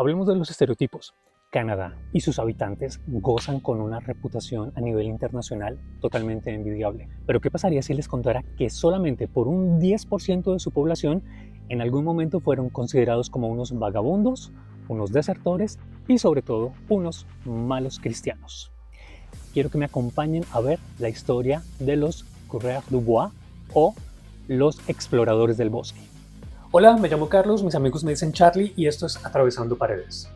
Hablemos de los estereotipos. Canadá y sus habitantes gozan con una reputación a nivel internacional totalmente envidiable. Pero ¿qué pasaría si les contara que solamente por un 10% de su población en algún momento fueron considerados como unos vagabundos, unos desertores y sobre todo unos malos cristianos? Quiero que me acompañen a ver la historia de los Coureurs du Bois o los exploradores del bosque. Hola, me llamo Carlos, mis amigos me dicen Charlie y esto es Atravesando Paredes.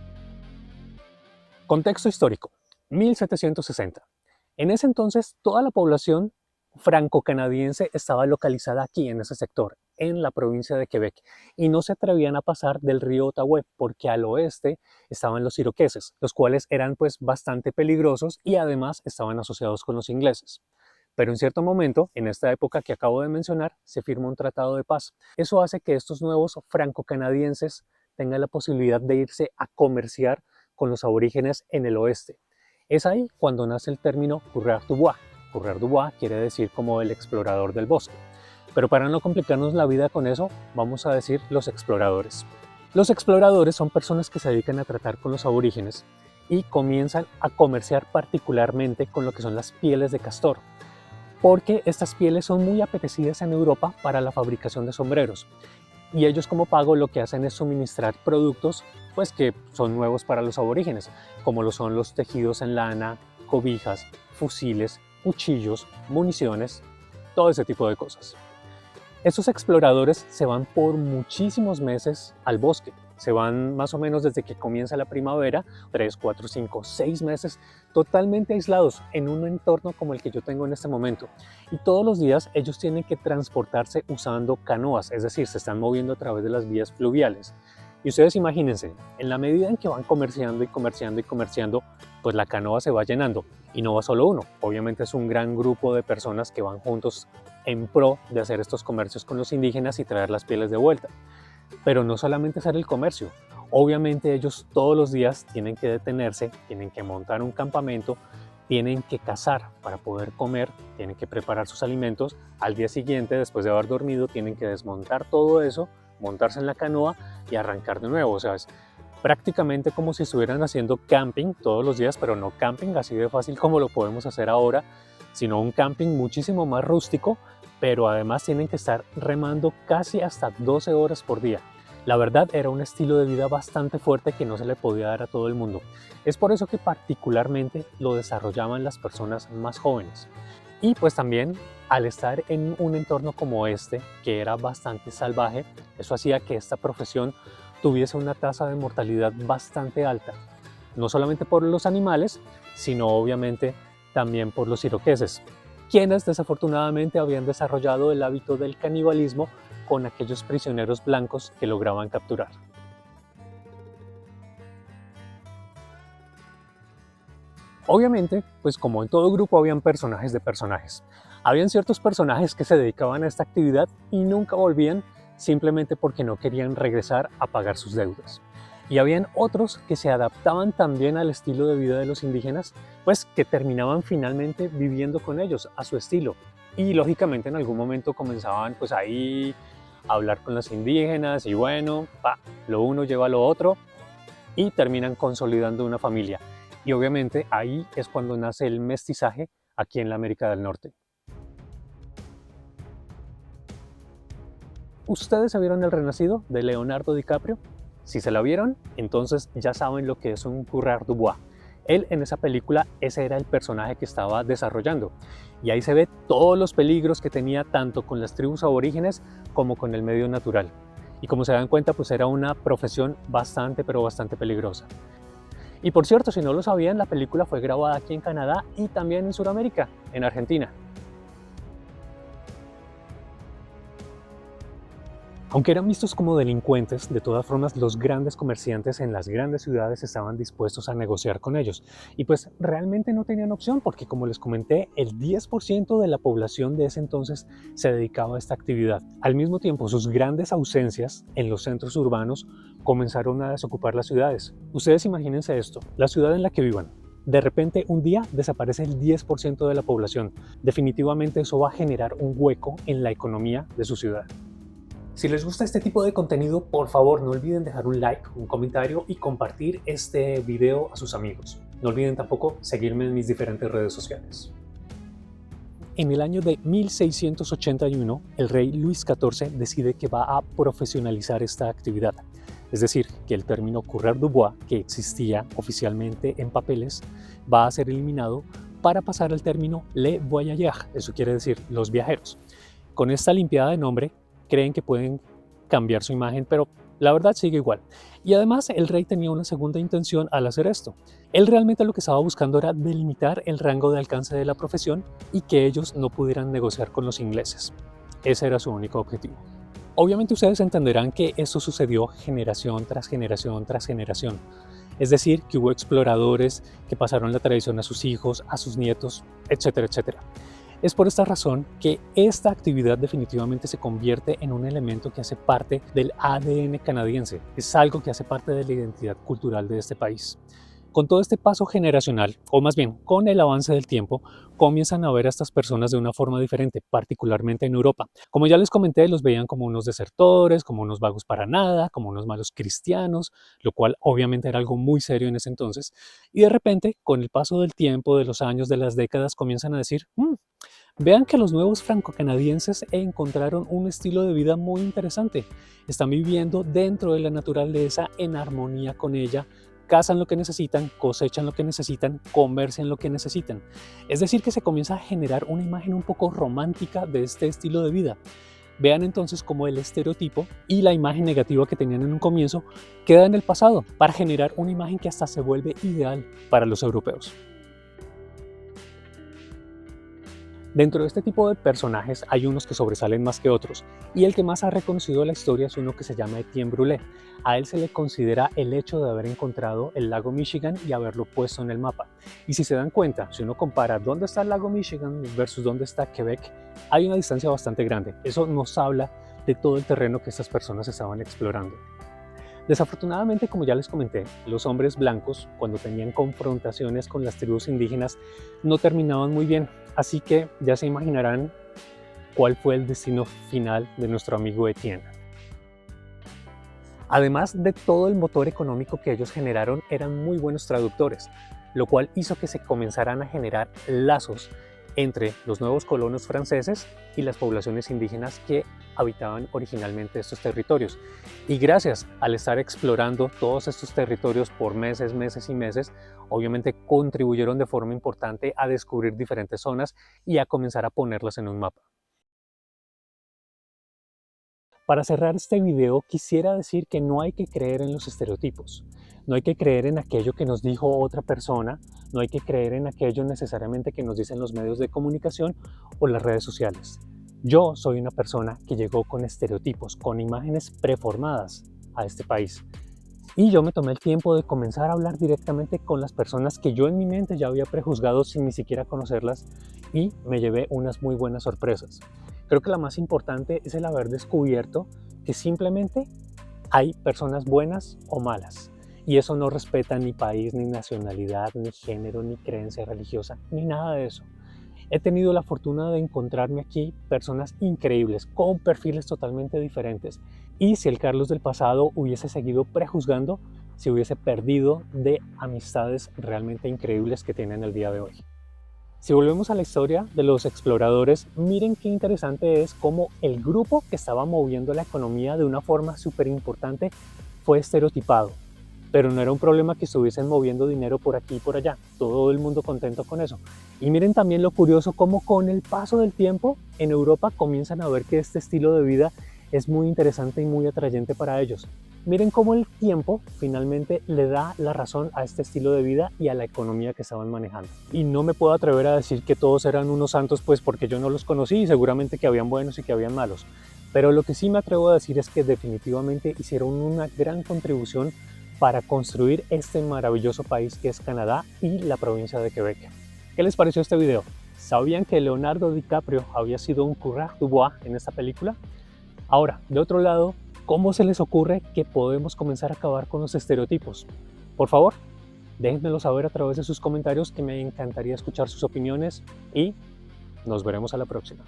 Contexto histórico, 1760. En ese entonces toda la población franco-canadiense estaba localizada aquí en ese sector, en la provincia de Quebec, y no se atrevían a pasar del río Ottawa porque al oeste estaban los iroqueses, los cuales eran pues bastante peligrosos y además estaban asociados con los ingleses. Pero en cierto momento, en esta época que acabo de mencionar, se firma un tratado de paz. Eso hace que estos nuevos franco-canadienses tengan la posibilidad de irse a comerciar con los aborígenes en el oeste. Es ahí cuando nace el término Coureur du Bois. Coureur du Bois quiere decir como el explorador del bosque. Pero para no complicarnos la vida con eso, vamos a decir los exploradores. Los exploradores son personas que se dedican a tratar con los aborígenes y comienzan a comerciar particularmente con lo que son las pieles de castor, porque estas pieles son muy apetecidas en Europa para la fabricación de sombreros. Y ellos como pago lo que hacen es suministrar productos pues que son nuevos para los aborígenes, como lo son los tejidos en lana, cobijas, fusiles, cuchillos, municiones, todo ese tipo de cosas. Estos exploradores se van por muchísimos meses al bosque. Se van más o menos desde que comienza la primavera, 3, 4, 5, 6 meses, totalmente aislados en un entorno como el que yo tengo en este momento. Y todos los días ellos tienen que transportarse usando canoas, es decir, se están moviendo a través de las vías fluviales. Y ustedes imagínense, en la medida en que van comerciando y comerciando y comerciando, pues la canoa se va llenando. Y no va solo uno, obviamente es un gran grupo de personas que van juntos en pro de hacer estos comercios con los indígenas y traer las pieles de vuelta. Pero no solamente hacer el comercio, obviamente ellos todos los días tienen que detenerse, tienen que montar un campamento, tienen que cazar para poder comer, tienen que preparar sus alimentos. Al día siguiente, después de haber dormido, tienen que desmontar todo eso, montarse en la canoa y arrancar de nuevo. O sea, es prácticamente como si estuvieran haciendo camping todos los días, pero no camping así de fácil como lo podemos hacer ahora, sino un camping muchísimo más rústico, pero además tienen que estar remando casi hasta 12 horas por día. La verdad era un estilo de vida bastante fuerte que no se le podía dar a todo el mundo. Es por eso que particularmente lo desarrollaban las personas más jóvenes. Y pues también al estar en un entorno como este, que era bastante salvaje, eso hacía que esta profesión tuviese una tasa de mortalidad bastante alta. No solamente por los animales, sino obviamente también por los iroqueses, quienes desafortunadamente habían desarrollado el hábito del canibalismo con aquellos prisioneros blancos que lograban capturar. Obviamente, pues como en todo grupo habían personajes de personajes. Habían ciertos personajes que se dedicaban a esta actividad y nunca volvían simplemente porque no querían regresar a pagar sus deudas. Y habían otros que se adaptaban también al estilo de vida de los indígenas, pues que terminaban finalmente viviendo con ellos, a su estilo. Y lógicamente en algún momento comenzaban pues ahí a hablar con los indígenas y bueno, lo uno lleva a lo otro y terminan consolidando una familia. Y obviamente ahí es cuando nace el mestizaje aquí en la América del Norte. ¿Ustedes se vieron El Renacido de Leonardo DiCaprio? Si se la vieron, entonces ya saben lo que es un Coureur du Bois. Él en esa película, ese era el personaje que estaba desarrollando. Y ahí se ve todos los peligros que tenía tanto con las tribus aborígenes como con el medio natural. Y como se dan cuenta, pues era una profesión bastante, pero bastante peligrosa. Y por cierto, si no lo sabían, la película fue grabada aquí en Canadá y también en Sudamérica, en Argentina. Aunque eran vistos como delincuentes, de todas formas los grandes comerciantes en las grandes ciudades estaban dispuestos a negociar con ellos. Y pues realmente no tenían opción porque, como les comenté, el 10% de la población de ese entonces se dedicaba a esta actividad. Al mismo tiempo, sus grandes ausencias en los centros urbanos comenzaron a desocupar las ciudades. Ustedes imagínense esto, la ciudad en la que vivan. De repente, un día desaparece el 10% de la población. Definitivamente eso va a generar un hueco en la economía de su ciudad. Si les gusta este tipo de contenido, por favor no olviden dejar un like, un comentario y compartir este video a sus amigos. No olviden tampoco seguirme en mis diferentes redes sociales. En el año de 1681, el rey Luis XIV decide que va a profesionalizar esta actividad. Es decir, que el término coureur du bois, que existía oficialmente en papeles, va a ser eliminado para pasar al término les voyageurs, eso quiere decir los viajeros. Con esta limpiada de nombre, creen que pueden cambiar su imagen, pero la verdad sigue igual. Y además el rey tenía una segunda intención al hacer esto. Él realmente lo que estaba buscando era delimitar el rango de alcance de la profesión y que ellos no pudieran negociar con los ingleses. Ese era su único objetivo. Obviamente ustedes entenderán que esto sucedió generación tras generación tras generación. Es decir, que hubo exploradores que pasaron la tradición a sus hijos, a sus nietos, etcétera, etcétera. Es por esta razón que esta actividad definitivamente se convierte en un elemento que hace parte del ADN canadiense. Es algo que hace parte de la identidad cultural de este país. Con todo este paso generacional, o más bien con el avance del tiempo, comienzan a ver a estas personas de una forma diferente, particularmente en Europa. Como ya les comenté, los veían como unos desertores, como unos vagos para nada, como unos malos cristianos, lo cual obviamente era algo muy serio en ese entonces. Y de repente, con el paso del tiempo, de los años, de las décadas, comienzan a decir, vean que los nuevos franco-canadienses encontraron un estilo de vida muy interesante. Están viviendo dentro de la naturaleza en armonía con ella, cazan lo que necesitan, cosechan lo que necesitan, comercian lo que necesitan. Es decir, que se comienza a generar una imagen un poco romántica de este estilo de vida. Vean entonces cómo el estereotipo y la imagen negativa que tenían en un comienzo queda en el pasado para generar una imagen que hasta se vuelve ideal para los europeos. Dentro de este tipo de personajes hay unos que sobresalen más que otros, y el que más ha reconocido la historia es uno que se llama Etienne Brulé. A él se le considera el hecho de haber encontrado el lago Michigan y haberlo puesto en el mapa. Y si se dan cuenta, si uno compara dónde está el lago Michigan versus dónde está Quebec, hay una distancia bastante grande. Eso nos habla de todo el terreno que estas personas estaban explorando. Desafortunadamente, como ya les comenté, los hombres blancos, cuando tenían confrontaciones con las tribus indígenas, no terminaban muy bien, así que ya se imaginarán cuál fue el destino final de nuestro amigo Etienne. Además de todo el motor económico que ellos generaron, eran muy buenos traductores, lo cual hizo que se comenzaran a generar lazos entre los nuevos colonos franceses y las poblaciones indígenas que habitaban originalmente estos territorios. Y gracias al estar explorando todos estos territorios por meses, meses y meses, obviamente contribuyeron de forma importante a descubrir diferentes zonas y a comenzar a ponerlas en un mapa. Para cerrar este video, quisiera decir que no hay que creer en los estereotipos. No hay que creer en aquello que nos dijo otra persona, no hay que creer en aquello necesariamente que nos dicen los medios de comunicación o las redes sociales. Yo soy una persona que llegó con estereotipos, con imágenes preformadas a este país. Y yo me tomé el tiempo de comenzar a hablar directamente con las personas que yo en mi mente ya había prejuzgado sin ni siquiera conocerlas, y me llevé unas muy buenas sorpresas. Creo que la más importante es el haber descubierto que simplemente hay personas buenas o malas. Y eso no respeta ni país, ni nacionalidad, ni género, ni creencia religiosa, ni nada de eso. He tenido la fortuna de encontrarme aquí personas increíbles, con perfiles totalmente diferentes. Y si el Carlos del pasado hubiese seguido prejuzgando, se hubiese perdido de amistades realmente increíbles que tienen el día de hoy. Si volvemos a la historia de los exploradores, miren qué interesante es cómo el grupo que estaba moviendo la economía de una forma súper importante fue estereotipado. Pero no era un problema que estuviesen moviendo dinero por aquí y por allá, todo el mundo contento con eso. Y miren también lo curioso cómo con el paso del tiempo en Europa comienzan a ver que este estilo de vida es muy interesante y muy atrayente para ellos. Miren cómo el tiempo finalmente le da la razón a este estilo de vida y a la economía que estaban manejando. Y no me puedo atrever a decir que todos eran unos santos, pues porque yo no los conocí, y seguramente que habían buenos y que habían malos. Pero lo que sí me atrevo a decir es que definitivamente hicieron una gran contribución para construir este maravilloso país que es Canadá y la provincia de Quebec. ¿Qué les pareció este video? ¿Sabían que Leonardo DiCaprio había sido un coureur du bois en esta película? Ahora, de otro lado, ¿cómo se les ocurre que podemos comenzar a acabar con los estereotipos? Por favor, déjenmelo saber a través de sus comentarios, que me encantaría escuchar sus opiniones, y nos veremos a la próxima.